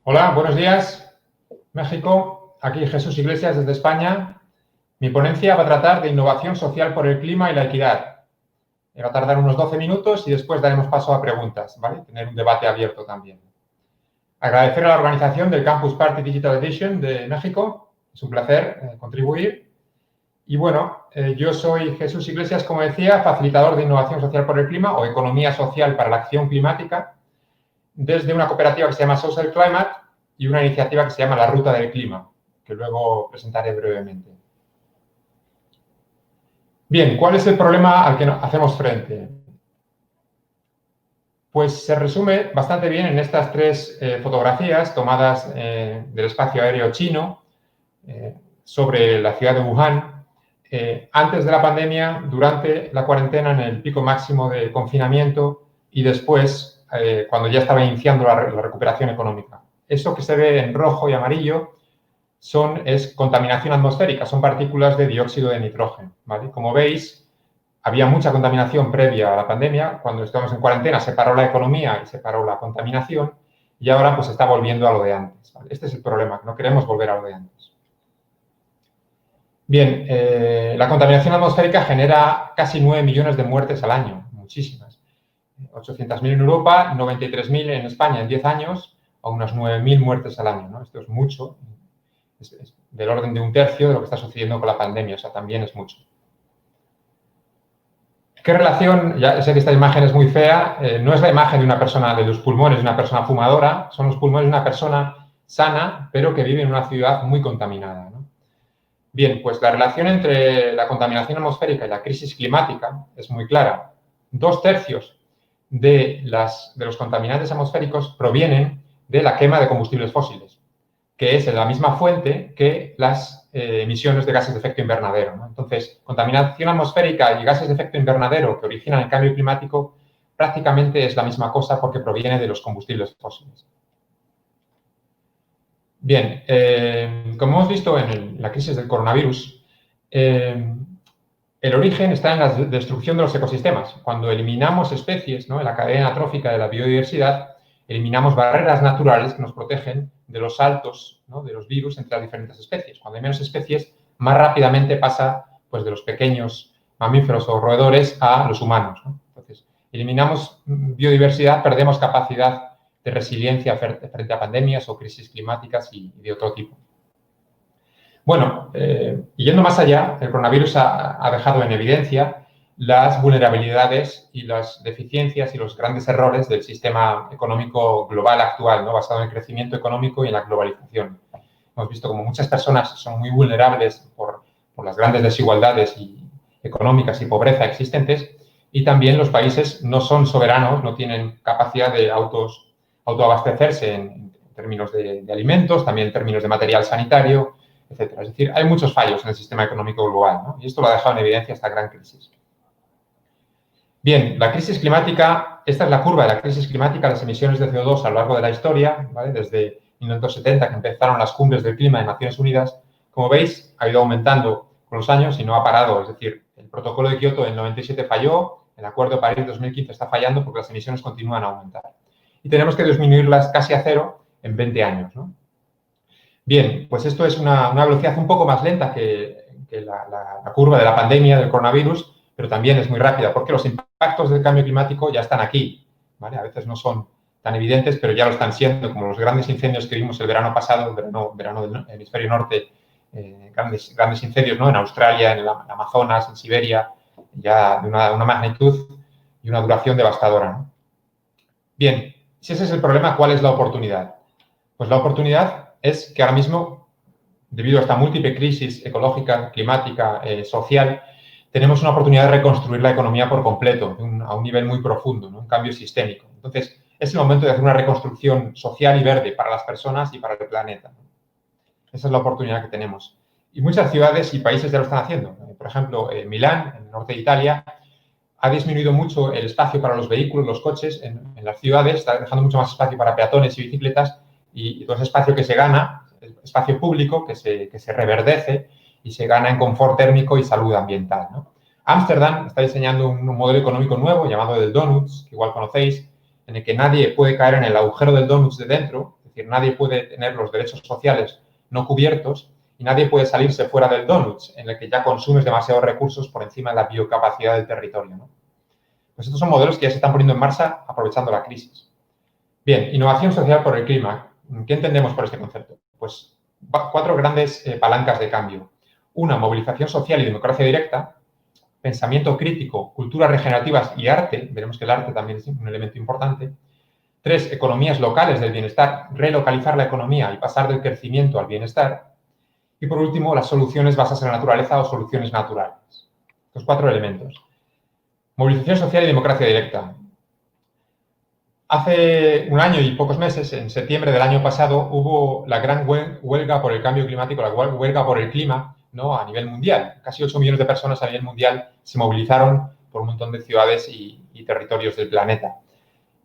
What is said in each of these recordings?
Hola, buenos días, México. Aquí Jesús Iglesias desde España. Mi ponencia va a tratar de innovación social por el clima y la equidad. Va a tardar unos 12 minutos y después daremos paso a preguntas, ¿vale? Tener un debate abierto también. Agradecer a la organización del Campus Party Digital Edition de México. Es un placer contribuir. Y bueno, yo soy Jesús Iglesias, como decía, facilitador de innovación social por el clima o economía social para la acción climática, desde una cooperativa que se llama Social Climate y una iniciativa que se llama La Ruta del Clima, que luego presentaré brevemente. Bien, ¿cuál es el problema al que hacemos frente? Pues se resume bastante bien en estas tres fotografías tomadas del espacio aéreo chino sobre la ciudad de Wuhan, antes de la pandemia, durante la cuarentena, en el pico máximo de confinamiento y después, cuando ya estaba iniciando la recuperación económica. Eso que se ve en rojo y amarillo es contaminación atmosférica, son partículas de dióxido de nitrógeno, ¿vale? Como veis, había mucha contaminación previa a la pandemia. Cuando estábamos en cuarentena se paró la economía y se paró la contaminación y ahora pues está volviendo a lo de antes, ¿vale? Este es el problema, que no queremos volver a lo de antes. Bien, la contaminación atmosférica genera casi 9 millones de muertes al año, muchísimas. 800.000 en Europa, 93.000 en España en 10 años, a unas 9.000 muertes al año, ¿no? Esto es mucho, es del orden de un tercio de lo que está sucediendo con la pandemia, o sea, también es mucho. ¿Qué relación? Ya sé que esta imagen es muy fea, no es la imagen de una persona, de los pulmones de una persona fumadora, son los pulmones de una persona sana, pero que vive en una ciudad muy contaminada, ¿no? Bien, pues la relación entre la contaminación atmosférica y la crisis climática es muy clara. 2/3 de los contaminantes atmosféricos provienen de la quema de combustibles fósiles, que es la misma fuente que las emisiones de gases de efecto invernadero, ¿no? Entonces, contaminación atmosférica y gases de efecto invernadero que originan el cambio climático prácticamente es la misma cosa porque proviene de los combustibles fósiles. Bien, como hemos visto en la crisis del coronavirus, el origen está en la destrucción de los ecosistemas. Cuando eliminamos especies, ¿no?, en la cadena trófica de la biodiversidad, eliminamos barreras naturales que nos protegen de los saltos, ¿no?, de los virus entre las diferentes especies. Cuando hay menos especies, más rápidamente pasa pues, de los pequeños mamíferos o roedores a los humanos, ¿no? Entonces, eliminamos biodiversidad, perdemos capacidad de resiliencia frente a pandemias o crisis climáticas y de otro tipo. Bueno, yendo más allá, el coronavirus ha dejado en evidencia las vulnerabilidades y las deficiencias y los grandes errores del sistema económico global actual, ¿no?, basado en el crecimiento económico y en la globalización. Hemos visto como muchas personas son muy vulnerables por las grandes desigualdades económicas y pobreza existentes, y también los países no son soberanos, no tienen capacidad de autoabastecerse en términos de alimentos, también en términos de material sanitario, etcétera. Es decir, hay muchos fallos en el sistema económico global, ¿no? Y esto lo ha dejado en evidencia esta gran crisis. Bien, la crisis climática, esta es la curva de la crisis climática, las emisiones de CO2 a lo largo de la historia, ¿vale? Desde 1970, que empezaron las cumbres del clima de Naciones Unidas. Como veis, ha ido aumentando con los años y no ha parado. Es decir, el protocolo de Kioto en 97 falló, el Acuerdo de París de 2015 está fallando porque las emisiones continúan a aumentar. Y tenemos que disminuirlas casi a cero en 20 años, ¿no? Bien, pues esto es una velocidad un poco más lenta que la curva de la pandemia del coronavirus, pero también es muy rápida porque los impactos del cambio climático ya están aquí, ¿vale? A veces no son tan evidentes, pero ya lo están siendo, como los grandes incendios que vimos el verano pasado, el verano del hemisferio norte, grandes incendios, ¿no?, en Australia, en el Amazonas, en Siberia, ya de una magnitud y una duración devastadora, ¿no? Bien, si ese es el problema, ¿cuál es la oportunidad? Pues la oportunidad es que ahora mismo, debido a esta múltiple crisis ecológica, climática, social, tenemos una oportunidad de reconstruir la economía por completo, a un nivel muy profundo, ¿no?, un cambio sistémico. Entonces, es el momento de hacer una reconstrucción social y verde para las personas y para el planeta, ¿no? Esa es la oportunidad que tenemos. Y muchas ciudades y países ya lo están haciendo. Por ejemplo, Milán, en el norte de Italia, ha disminuido mucho el espacio para los vehículos, los coches en las ciudades, está dejando mucho más espacio para peatones y bicicletas, y todo ese espacio que se gana, el espacio público que se reverdece y se gana en confort térmico y salud ambiental, ¿no? Ámsterdam está diseñando un modelo económico nuevo llamado del Donuts, que igual conocéis, en el que nadie puede caer en el agujero del Donuts de dentro, es decir, nadie puede tener los derechos sociales no cubiertos y nadie puede salirse fuera del donuts, en el que ya consumes demasiados recursos por encima de la biocapacidad del territorio, ¿no? Pues estos son modelos que ya se están poniendo en marcha aprovechando la crisis. Bien, innovación social por el clima. ¿Qué entendemos por este concepto? Pues 4 grandes palancas de cambio. Una, movilización social y democracia directa. Pensamiento crítico, culturas regenerativas y arte. Veremos que el arte también es un elemento importante. 3, economías locales del bienestar. Relocalizar la economía y pasar del crecimiento al bienestar. Y por último, las soluciones basadas en la naturaleza o soluciones naturales. Estos 4 elementos. Movilización social y democracia directa. Hace un año y pocos meses, en septiembre del año pasado, hubo la gran huelga por el cambio climático, la huelga por el clima, ¿no?, a nivel mundial. Casi 8 millones de personas a nivel mundial se movilizaron por un montón de ciudades y territorios del planeta.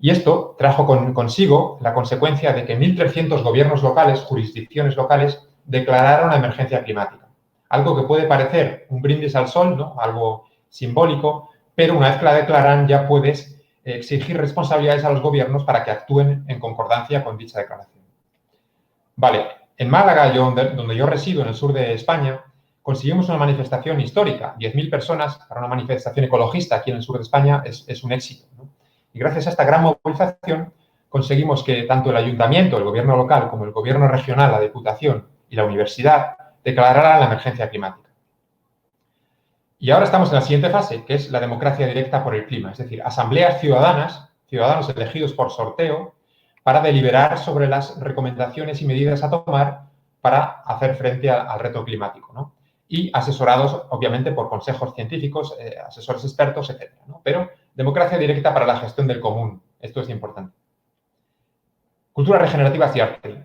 Y esto trajo consigo la consecuencia de que 1.300 gobiernos locales, jurisdicciones locales, declararon la emergencia climática. Algo que puede parecer un brindis al sol, ¿no?, algo simbólico, pero una vez que la declaran ya puedes exigir responsabilidades a los gobiernos para que actúen en concordancia con dicha declaración. Vale, en Málaga, donde yo resido, en el sur de España, conseguimos una manifestación histórica. 10.000 personas para una manifestación ecologista aquí en el sur de España es un éxito, ¿no? Y gracias a esta gran movilización conseguimos que tanto el ayuntamiento, el gobierno local, como el gobierno regional, la diputación y la universidad declararan la emergencia climática. Y ahora estamos en la siguiente fase, que es la democracia directa por el clima, es decir, asambleas ciudadanas, ciudadanos elegidos por sorteo, para deliberar sobre las recomendaciones y medidas a tomar para hacer frente al reto climático, ¿no? Y asesorados, obviamente, por consejos científicos, asesores expertos, etc., ¿no? Pero democracia directa para la gestión del común. Esto es importante. Culturas regenerativas y arte.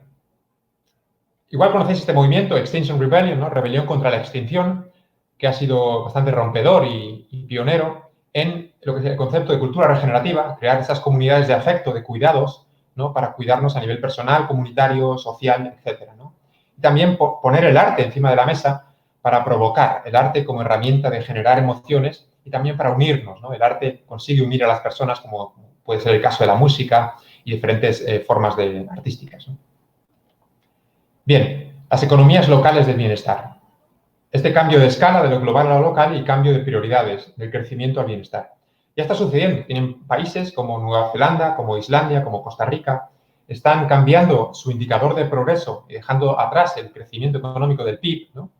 Igual conocéis este movimiento, Extinction Rebellion, ¿no?, rebelión contra la extinción, que ha sido bastante rompedor y pionero en lo que es el concepto de cultura regenerativa, crear esas comunidades de afecto, de cuidados, ¿no?, para cuidarnos a nivel personal, comunitario, social, etc., ¿no? Y también poner el arte encima de la mesa para provocar, el arte como herramienta de generar emociones y también para unirnos, ¿no? El arte consigue unir a las personas, como puede ser el caso de la música y diferentes formas artísticas, ¿no? Bien, las economías locales del bienestar. Este cambio de escala de lo global a lo local y cambio de prioridades, del crecimiento al bienestar. Ya está sucediendo. Tienen países como Nueva Zelanda, como Islandia, como Costa Rica, están cambiando su indicador de progreso y dejando atrás el crecimiento económico del PIB, ¿no?,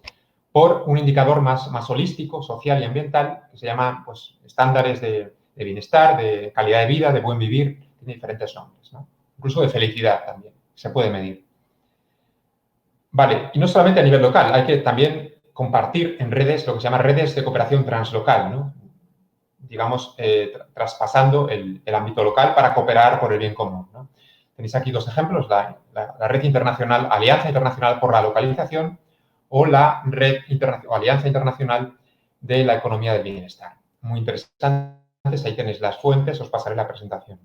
por un indicador más holístico, social y ambiental, que se llama, pues, estándares de bienestar, de calidad de vida, de buen vivir, tiene diferentes nombres, ¿no? Incluso de felicidad también, se puede medir. Vale, y no solamente a nivel local, hay que también compartir en redes, lo que se llama redes de cooperación translocal, ¿no?, digamos, traspasando el ámbito local para cooperar por el bien común, ¿no? Tenéis aquí 2 ejemplos, la red internacional, Alianza Internacional por la Localización, o la red o Alianza Internacional de la Economía del Bienestar. Muy interesantes, ahí tenéis las fuentes, os pasaré la presentación.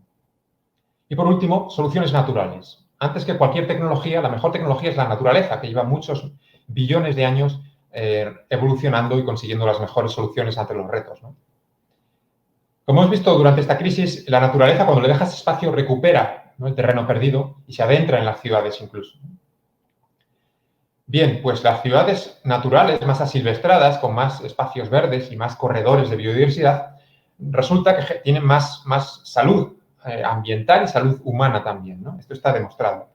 Y por último, soluciones naturales. Antes que cualquier tecnología, la mejor tecnología es la naturaleza, que lleva muchos billones de años evolucionando y consiguiendo las mejores soluciones ante los retos, ¿no? Como hemos visto durante esta crisis, la naturaleza, cuando le dejas espacio, recupera, ¿no?, el terreno perdido y se adentra en las ciudades incluso. Bien, pues las ciudades naturales más asilvestradas, con más espacios verdes y más corredores de biodiversidad, resulta que tienen más salud ambiental y salud humana también, ¿no? Esto está demostrado.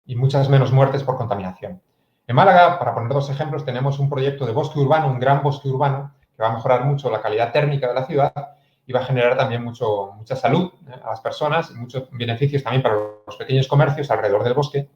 Y muchas menos muertes por contaminación. En Málaga, para poner 2 ejemplos, tenemos un proyecto de bosque urbano, un gran bosque urbano, que va a mejorar mucho la calidad térmica de la ciudad y va a generar también mucha salud a las personas y muchos beneficios también para los pequeños comercios alrededor del bosque.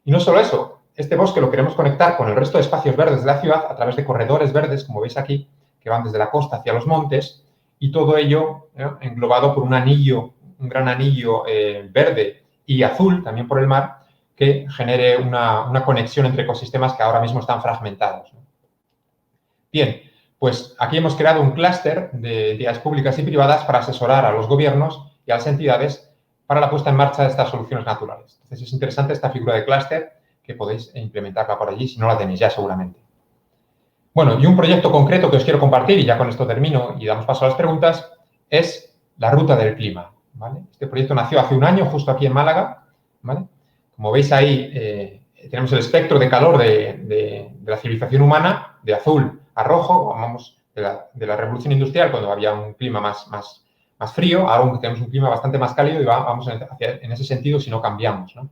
Y no solo eso, este bosque lo queremos conectar con el resto de espacios verdes de la ciudad a través de corredores verdes, como veis aquí, que van desde la costa hacia los montes, y todo ello englobado por un gran anillo verde y azul, también por el mar, que genere una conexión entre ecosistemas que ahora mismo están fragmentados, ¿no? Bien, pues aquí hemos creado un clúster de entidades públicas y privadas para asesorar a los gobiernos y a las entidades para la puesta en marcha de estas soluciones naturales. Entonces, es interesante esta figura de clúster, que podéis implementarla por allí, si no la tenéis ya seguramente. Bueno, y un proyecto concreto que os quiero compartir, y ya con esto termino y damos paso a las preguntas, es la Ruta del Clima, ¿vale? Este proyecto nació hace un año, justo aquí en Málaga, ¿vale? Como veis ahí, tenemos el espectro de calor de la civilización humana, de azul a rojo, vamos de la revolución industrial, cuando había un clima más frío, ahora tenemos un clima bastante más cálido y vamos en ese sentido si no cambiamos, ¿no?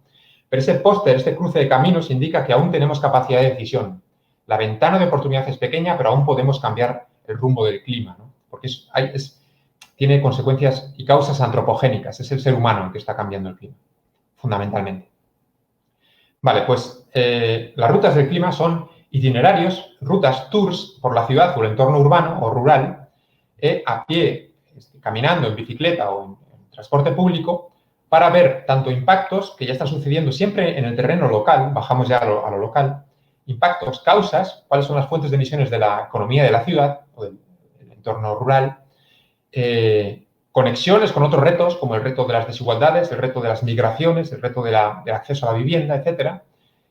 Pero ese póster, este cruce de caminos, indica que aún tenemos capacidad de decisión. La ventana de oportunidad es pequeña, pero aún podemos cambiar el rumbo del clima, ¿no? Porque tiene consecuencias y causas antropogénicas. Es el ser humano el que está cambiando el clima, fundamentalmente. Vale, pues las rutas del clima son itinerarios, rutas, tours por la ciudad o el entorno urbano o rural, a pie, caminando, en bicicleta o en transporte público, para ver tanto impactos que ya están sucediendo siempre en el terreno local, bajamos ya a lo local, impactos, causas, cuáles son las fuentes de emisiones de la economía de la ciudad o del entorno rural, conexiones con otros retos, como el reto de las desigualdades, el reto de las migraciones, el reto del acceso a la vivienda, etcétera.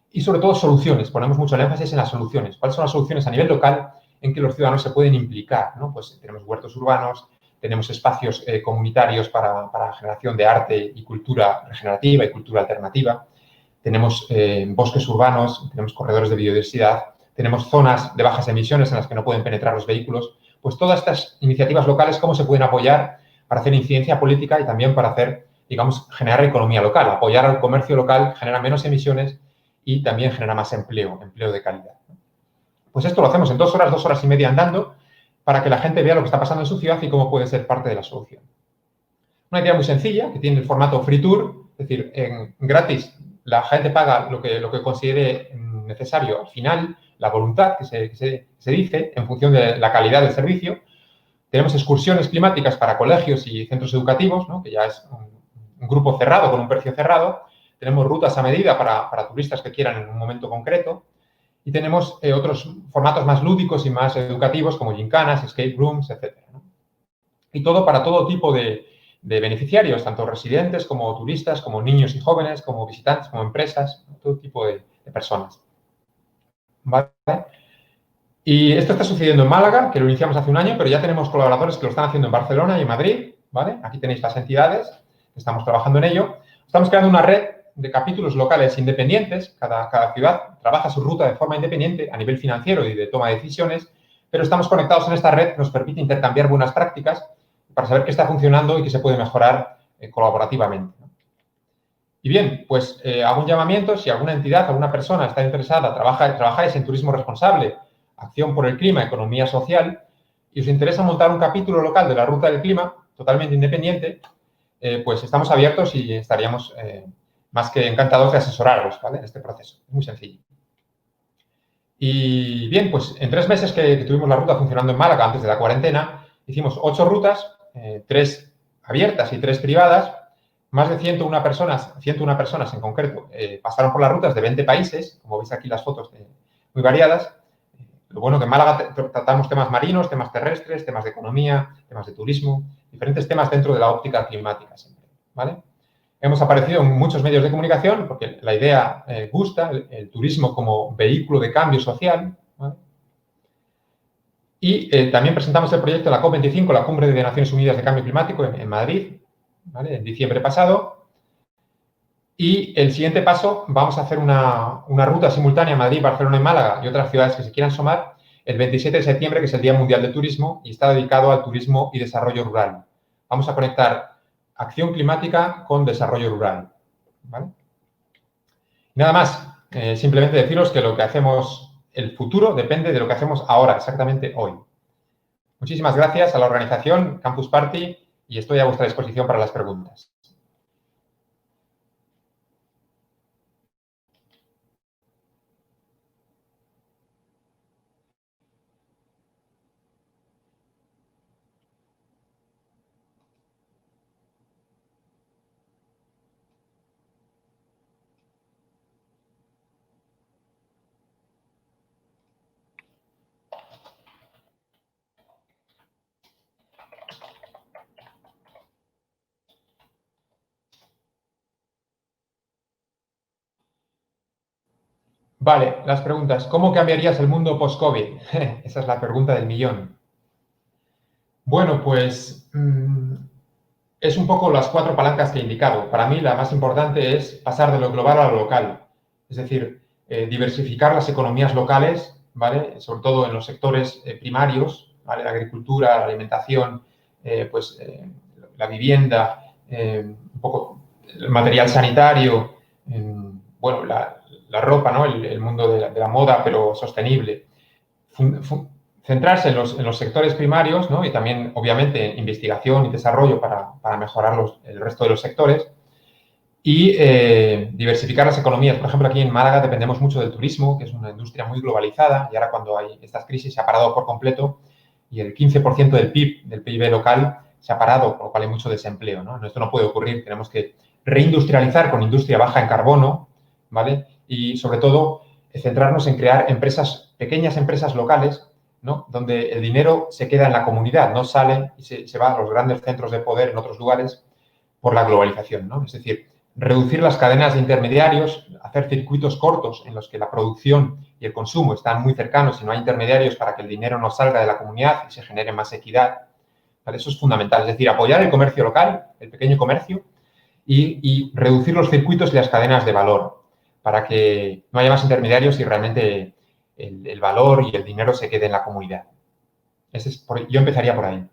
Y sobre todo soluciones, ponemos mucho el énfasis en las soluciones. ¿Cuáles son las soluciones a nivel local en que los ciudadanos se pueden implicar, ¿no? Pues tenemos huertos urbanos, tenemos espacios comunitarios para generación de arte y cultura regenerativa y cultura alternativa, tenemos bosques urbanos, tenemos corredores de biodiversidad, tenemos zonas de bajas emisiones en las que no pueden penetrar los vehículos. Pues todas estas iniciativas locales, ¿cómo se pueden apoyar para hacer incidencia política y también para hacer, digamos, generar economía local? Apoyar al comercio local genera menos emisiones y también genera más empleo de calidad. Pues esto lo hacemos en 2 horas, 2 horas y media andando, para que la gente vea lo que está pasando en su ciudad y cómo puede ser parte de la solución. Una idea muy sencilla, que tiene el formato free tour, es decir, gratis, la gente paga lo que considere necesario. Al final, la voluntad que se dice en función de la calidad del servicio. Tenemos excursiones climáticas para colegios y centros educativos, ¿no? Que ya es un grupo cerrado con un precio cerrado. Tenemos rutas a medida para turistas que quieran en un momento concreto. Y tenemos otros formatos más lúdicos y más educativos como gincanas, escape rooms, etc., ¿no? Y todo para todo tipo de beneficiarios, tanto residentes como turistas, como niños y jóvenes, como visitantes, como empresas, ¿no? Todo tipo de personas. ¿Vale? Y esto está sucediendo en Málaga, que lo iniciamos hace un año, pero ya tenemos colaboradores que lo están haciendo en Barcelona y en Madrid, ¿vale? Aquí tenéis las entidades, estamos trabajando en ello. Estamos creando una red de capítulos locales independientes. Cada ciudad trabaja su ruta de forma independiente a nivel financiero y de toma de decisiones, pero estamos conectados en esta red que nos permite intercambiar buenas prácticas para saber qué está funcionando y qué se puede mejorar colaborativamente, ¿no? Y bien, pues hago un llamamiento, si alguna entidad, alguna persona está interesada, trabajáis en turismo responsable, acción por el clima, economía social, y os interesa montar un capítulo local de la Ruta del Clima, totalmente independiente, pues estamos abiertos y estaríamos más que encantados de asesoraros, ¿vale? En este proceso. Es muy sencillo. Y bien, pues en 3 meses que tuvimos la ruta funcionando en Málaga antes de la cuarentena, hicimos 8 rutas, 3 abiertas y 3 privadas. Más de 101 personas en concreto pasaron por las rutas de 20 países, como veis aquí las fotos muy variadas. Lo bueno que en Málaga tratamos temas marinos, temas terrestres, temas de economía, temas de turismo, diferentes temas dentro de la óptica climática siempre, ¿vale? Hemos aparecido en muchos medios de comunicación porque la idea gusta, el turismo como vehículo de cambio social, ¿vale? Y también presentamos el proyecto de la COP25, la Cumbre de Naciones Unidas de Cambio Climático en Madrid, ¿vale? En diciembre pasado. Y el siguiente paso, vamos a hacer una ruta simultánea Madrid, Barcelona y Málaga y otras ciudades que se quieran sumar el 27 de septiembre, que es el Día Mundial del Turismo y está dedicado al turismo y desarrollo rural. Vamos a conectar acción climática con desarrollo rural, ¿vale? Y nada más, simplemente deciros que lo que hacemos, el futuro depende de lo que hacemos ahora, exactamente hoy. Muchísimas gracias a la organización Campus Party y estoy a vuestra disposición para las preguntas. Vale, las preguntas. ¿Cómo cambiarías el mundo post-COVID? Esa es la pregunta del millón. Bueno, pues Es un poco las 4 palancas que he indicado. Para mí la más importante es pasar de lo global a lo local. Es decir, diversificar las economías locales, ¿vale? Sobre todo en los sectores primarios, ¿vale? La agricultura, la alimentación, la vivienda, un poco el material sanitario, bueno, la ropa, ¿no? El mundo de la moda, pero sostenible. Centrarse en los sectores primarios, ¿no? Y también, obviamente, en investigación y desarrollo para mejorar el resto de los sectores y diversificar las economías. Por ejemplo, aquí en Málaga dependemos mucho del turismo, que es una industria muy globalizada y ahora cuando hay estas crisis se ha parado por completo y el 15% del PIB, del PIB local, se ha parado, por lo cual hay mucho desempleo, ¿no? Esto no puede ocurrir, tenemos que reindustrializar con industria baja en carbono, ¿vale? Y sobre todo centrarnos en crear empresas, pequeñas empresas locales, ¿no? Donde el dinero se queda en la comunidad, no sale y se va a los grandes centros de poder en otros lugares por la globalización, ¿no? Es decir, reducir las cadenas de intermediarios, hacer circuitos cortos en los que la producción y el consumo están muy cercanos y no hay intermediarios para que el dinero no salga de la comunidad y se genere más equidad. ¿Vale? Eso es fundamental. Es decir, apoyar el comercio local, el pequeño comercio, y reducir los circuitos y las cadenas de valor para que no haya más intermediarios y realmente el valor y el dinero se quede en la comunidad. Yo empezaría por ahí.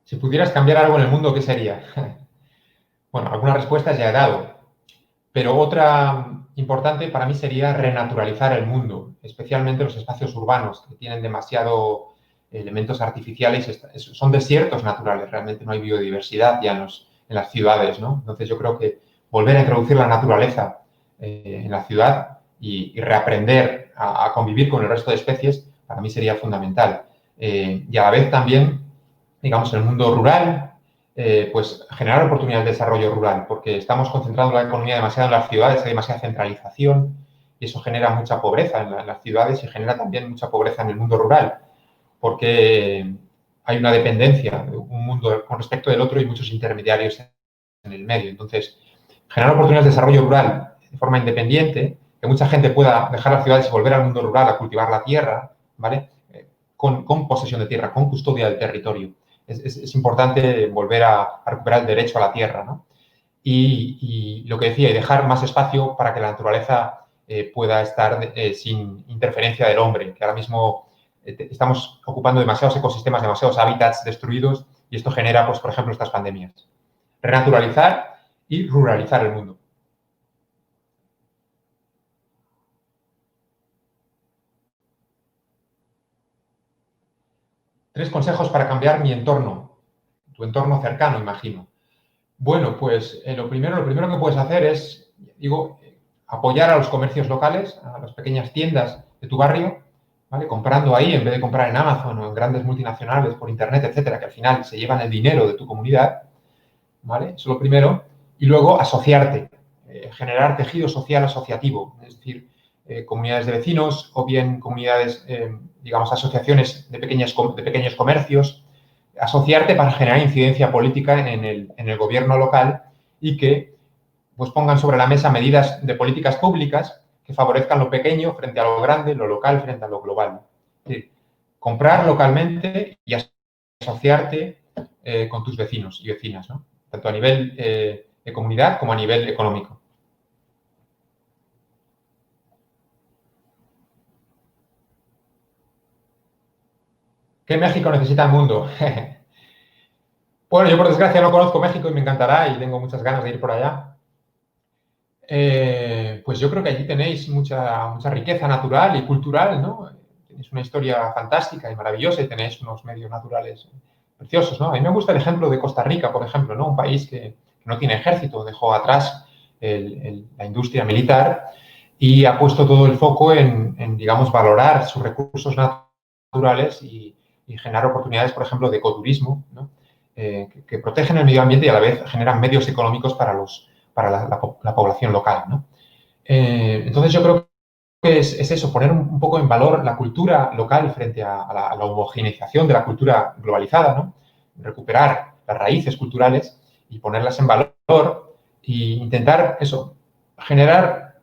Si pudieras cambiar algo en el mundo, ¿qué sería? Bueno, algunas respuestas ya he dado, pero otra importante para mí sería renaturalizar el mundo, especialmente los espacios urbanos, que tienen demasiado elementos artificiales, son desiertos naturales, realmente no hay biodiversidad ya en las ciudades, ¿no? Entonces yo creo que volver a introducir la naturaleza en la ciudad y reaprender a convivir con el resto de especies, para mí sería fundamental. Y a la vez también, digamos, en el mundo rural, pues generar oportunidades de desarrollo rural, porque estamos concentrando la economía demasiado en las ciudades, hay demasiada centralización y eso genera mucha pobreza en las ciudades y genera también mucha pobreza en el mundo rural, porque hay una dependencia de un mundo con respecto del otro y muchos intermediarios en el medio. Entonces, generar oportunidades de desarrollo rural de forma independiente, que mucha gente pueda dejar las ciudades y volver al mundo rural a cultivar la tierra, ¿vale? Con posesión de tierra, con custodia del territorio. Es importante volver a recuperar el derecho a la tierra, ¿no? Y lo que decía, y dejar más espacio para que la naturaleza pueda estar sin interferencia del hombre, que ahora mismo estamos ocupando demasiados ecosistemas, demasiados hábitats destruidos y esto genera, pues, por ejemplo, estas pandemias. Renaturalizar y ruralizar el mundo. Tres consejos para cambiar mi entorno, tu entorno cercano, imagino. Bueno, pues lo primero que puedes hacer es, digo, apoyar a los comercios locales, a las pequeñas tiendas de tu barrio, ¿vale? Comprando ahí en vez de comprar en Amazon o en grandes multinacionales por internet, etcétera, que al final se llevan el dinero de tu comunidad, ¿vale? Eso es lo primero. Y luego asociarte, generar tejido social asociativo, es decir, comunidades de vecinos o bien comunidades, digamos, asociaciones de pequeños comercios, asociarte para generar incidencia política en el gobierno local y que pues, pongan sobre la mesa medidas de políticas públicas que favorezcan lo pequeño frente a lo grande, lo local frente a lo global. Es decir, comprar localmente y asociarte con tus vecinos y vecinas, ¿no? Tanto a nivel de comunidad como a nivel económico. ¿Qué México necesita el mundo? Bueno, yo por desgracia no conozco México y me encantará y tengo muchas ganas de ir por allá. Pues yo creo que allí tenéis mucha riqueza natural y cultural, ¿no? Tenéis una historia fantástica y maravillosa y tenéis unos medios naturales preciosos, ¿no? A mí me gusta el ejemplo de Costa Rica, por ejemplo, ¿no? Un país que no tiene ejército, dejó atrás la industria militar y ha puesto todo el foco digamos, valorar sus recursos naturales y generar oportunidades, por ejemplo, de ecoturismo, ¿no? Que protegen el medio ambiente y a la vez generan medios económicos para la población local, ¿no? Entonces yo creo que es eso, poner un poco en valor la cultura local frente a la homogeneización de la cultura globalizada, ¿no? Recuperar las raíces culturales y ponerlas en valor e intentar eso, generar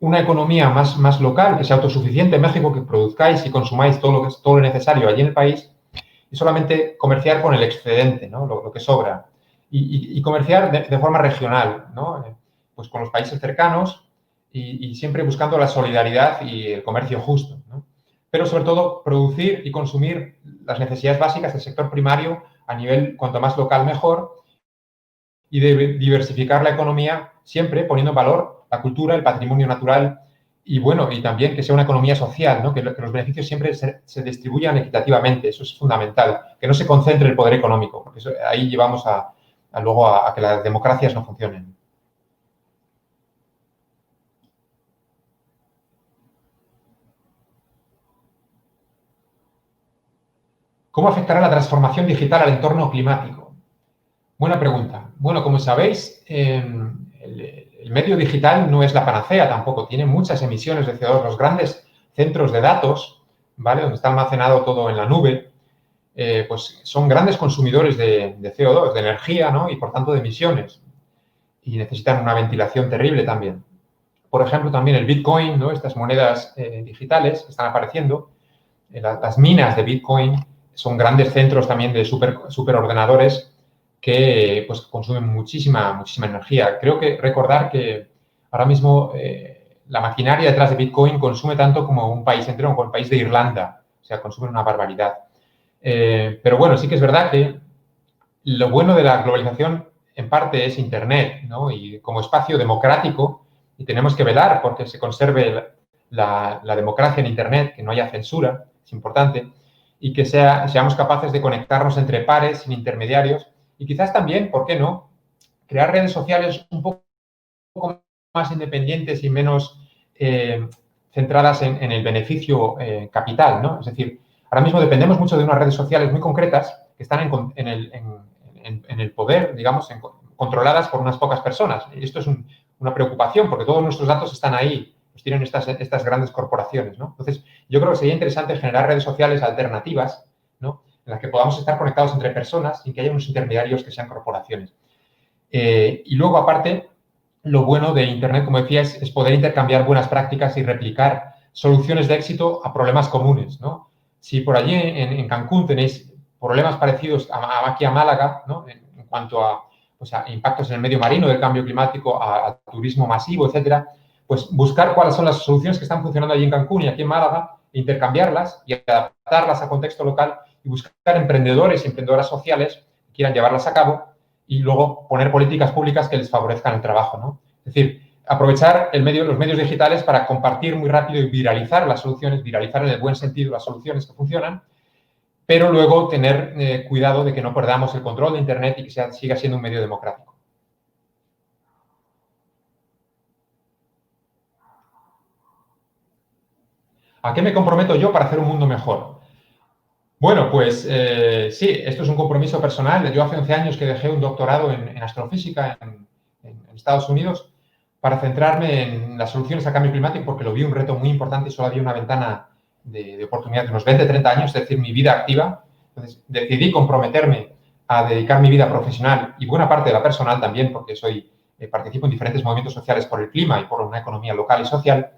una economía más local, que sea autosuficiente en México, que produzcáis y consumáis todo lo necesario allí en el país y solamente comerciar con el excedente, ¿no? Lo que sobra. Y comerciar de forma regional, ¿no? Pues con los países cercanos y siempre buscando la solidaridad y el comercio justo, ¿no? Pero sobre todo producir y consumir las necesidades básicas del sector primario a nivel cuanto más local mejor y de diversificar la economía siempre poniendo en valor la cultura, el patrimonio natural y, bueno, y también que sea una economía social, ¿no? Que los beneficios siempre se distribuyan equitativamente. Eso es fundamental. Que no se concentre el poder económico, porque ahí llevamos luego a que las democracias no funcionen. ¿Cómo afectará la transformación digital al entorno climático? Buena pregunta. Bueno, como sabéis, el medio digital no es la panacea tampoco. Tiene muchas emisiones de CO2. Los grandes centros de datos, ¿vale? Donde está almacenado todo en la nube, pues son grandes consumidores de CO2, de energía, ¿no? Y por tanto de emisiones. Y necesitan una ventilación terrible también. Por ejemplo, también el Bitcoin, ¿no? Estas monedas digitales que están apareciendo, las minas de Bitcoin son grandes centros también de superordenadores que pues, consumen muchísima energía. Creo que recordar que ahora mismo la maquinaria detrás de Bitcoin consume tanto como un país entero, como el país de Irlanda. O sea, consumen una barbaridad. Pero bueno, sí que es verdad que lo bueno de la globalización en parte es Internet, ¿no? Y como espacio democrático, y tenemos que velar porque se conserve la democracia en Internet, que no haya censura, es importante, y que seamos capaces de conectarnos entre pares, sin intermediarios, y quizás también, ¿por qué no?, crear redes sociales un poco más independientes y menos centradas en el beneficio capital, ¿no? Es decir, ahora mismo dependemos mucho de unas redes sociales muy concretas que están en el poder, digamos, controladas por unas pocas personas. Y esto es una preocupación porque todos nuestros datos están ahí, los tienen estas grandes corporaciones, ¿no? Entonces, yo creo que sería interesante generar redes sociales alternativas, ¿no? En las que podamos estar conectados entre personas sin que haya unos intermediarios que sean corporaciones. Y luego, aparte, lo bueno de Internet, como decía, es poder intercambiar buenas prácticas y replicar soluciones de éxito a problemas comunes, ¿no? Si por allí en Cancún tenéis problemas parecidos aquí a Málaga, ¿no? En cuanto pues a impactos en el medio marino del cambio climático, a turismo masivo, etcétera, pues buscar cuáles son las soluciones que están funcionando allí en Cancún y aquí en Málaga, intercambiarlas y adaptarlas a contexto local y buscar emprendedores y emprendedoras sociales que quieran llevarlas a cabo y luego poner políticas públicas que les favorezcan el trabajo, ¿no? Es decir, aprovechar los medios digitales para compartir muy rápido y viralizar las soluciones, viralizar en el buen sentido las soluciones que funcionan, pero luego tener cuidado de que no perdamos el control de Internet y que siga siendo un medio democrático. ¿A qué me comprometo yo para hacer un mundo mejor? Bueno, pues sí, esto es un compromiso personal. Yo hace 11 años que dejé un doctorado en astrofísica en Estados Unidos para centrarme en las soluciones al cambio climático porque lo vi un reto muy importante y solo había una ventana de oportunidad de unos 20, 30 años, es decir, mi vida activa. Entonces, decidí comprometerme a dedicar mi vida profesional y buena parte de la personal también, porque participo en diferentes movimientos sociales por el clima y por una economía local y social,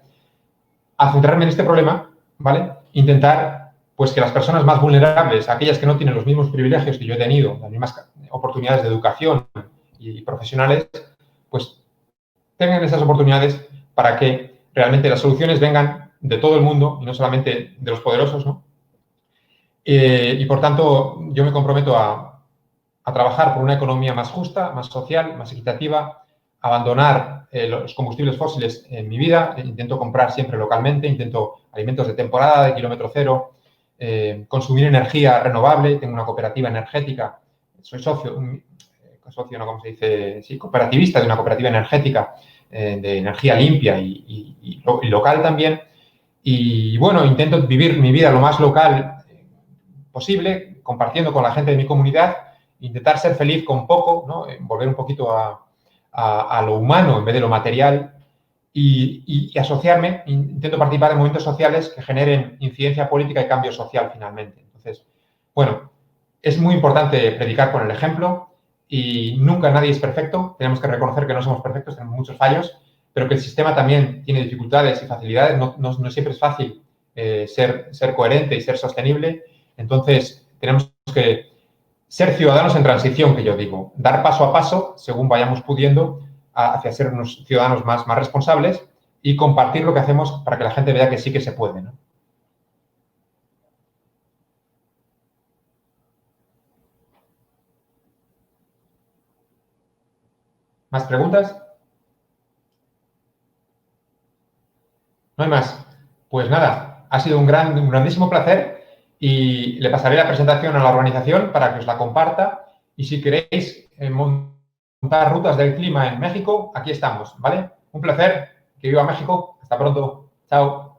a centrarme en este problema, ¿vale? Intentar, pues, que las personas más vulnerables, aquellas que no tienen los mismos privilegios que yo he tenido, las mismas oportunidades de educación y profesionales, pues, tengan esas oportunidades para que realmente las soluciones vengan de todo el mundo y no solamente de los poderosos, ¿no? Y, por tanto, yo me comprometo a trabajar por una economía más justa, más social, más equitativa, abandonar los combustibles fósiles en mi vida, intento comprar siempre localmente, intento alimentos de temporada, de kilómetro cero, consumir energía renovable, tengo una cooperativa energética, soy socio, no, ¿cómo se dice? Sí, cooperativista de una cooperativa energética de energía limpia y local también. Y bueno, intento vivir mi vida lo más local posible, compartiendo con la gente de mi comunidad, intentar ser feliz con poco, ¿no? Volver un poquito a lo humano en vez de lo material y asociarme, intento participar en movimientos sociales que generen incidencia política y cambio social finalmente. Entonces, bueno, es muy importante predicar con el ejemplo y nunca nadie es perfecto, tenemos que reconocer que no somos perfectos, tenemos muchos fallos, pero que el sistema también tiene dificultades y facilidades, no siempre es fácil ser coherente y ser sostenible. Entonces, tenemos que ser ciudadanos en transición, que yo digo, dar paso a paso, según vayamos pudiendo, hacia ser unos ciudadanos más responsables y compartir lo que hacemos para que la gente vea que sí que se puede, ¿no? ¿Más preguntas? No hay más. Pues nada, ha sido un grandísimo placer y le pasaré la presentación a la organización para que os la comparta y si queréis montar rutas del clima en México, aquí estamos, ¿vale? Un placer, que viva México. Hasta pronto. Chao.